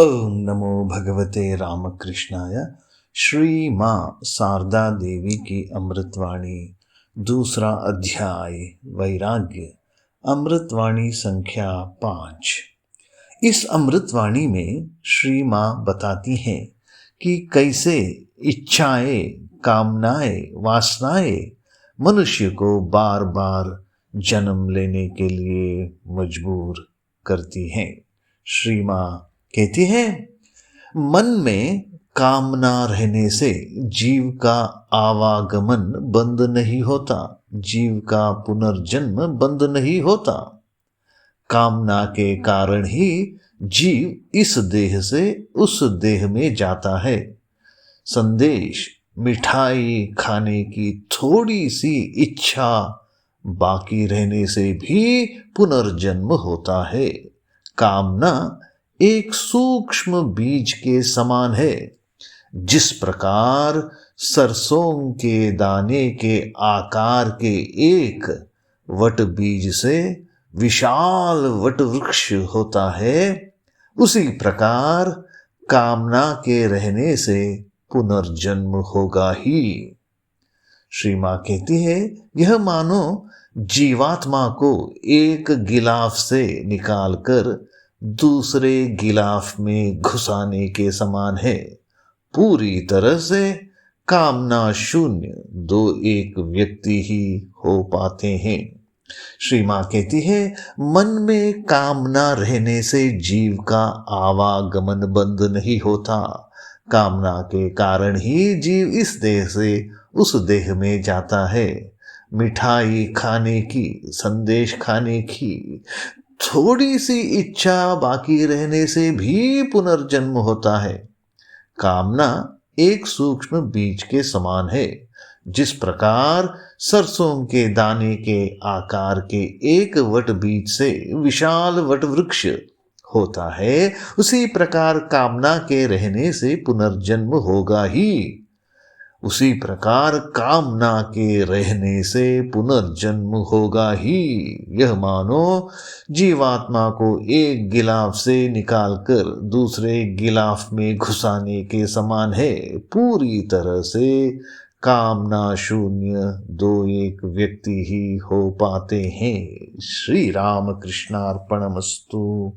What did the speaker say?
ओम नमो भगवते रामकृष्णाय। श्री माँ शारदा देवी की अमृतवाणी, दूसरा अध्याय, वैराग्य। अमृतवाणी संख्या 5। इस अमृतवाणी में श्री माँ बताती हैं कि कैसे इच्छाएं, कामनाएं, वासनाएं मनुष्य को बार बार जन्म लेने के लिए मजबूर करती हैं। श्री माँ कहती है, मन में कामना रहने से जीव का आवागमन बंद नहीं होता, जीव का पुनर्जन्म बंद नहीं होता। कामना के कारण ही जीव इस देह से उस देह में जाता है। संदेश, मिठाई खाने की थोड़ी सी इच्छा बाकी रहने से भी पुनर्जन्म होता है। कामना एक सूक्ष्म बीज के समान है। जिस प्रकार सरसों के दाने के आकार के एक वट बीज से विशाल वट वृक्ष होता है, उसी प्रकार कामना के रहने से पुनर्जन्म होगा ही। श्री माँ कहती है, यह मानो जीवात्मा को एक गिलाफ से निकालकर दूसरे गिलाफ में घुसाने के समान है। पूरी तरह से कामना शून्य दो एक व्यक्ति ही हो पाते हैं। श्री माँ कहती है, मन में कामना रहने से जीव का आवागमन बंद नहीं होता। कामना के कारण ही जीव इस देह से उस देह में जाता है। मिठाई खाने की, संदेश खाने की थोड़ी सी इच्छा बाकी रहने से भी पुनर्जन्म होता है। कामना एक सूक्ष्म बीज के समान है। जिस प्रकार सरसों के दाने के आकार के एक वट बीज से विशाल वट वृक्ष होता है, उसी प्रकार कामना के रहने से पुनर्जन्म होगा ही। उसी प्रकार कामना के रहने से पुनर्जन्म होगा ही। यह मानो जीवात्मा को एक गिलाफ से निकालकर दूसरे गिलाफ में घुसाने के समान है। पूरी तरह से कामना शून्य दो एक व्यक्ति ही हो पाते हैं। श्री राम कृष्णार्पणमस्तु।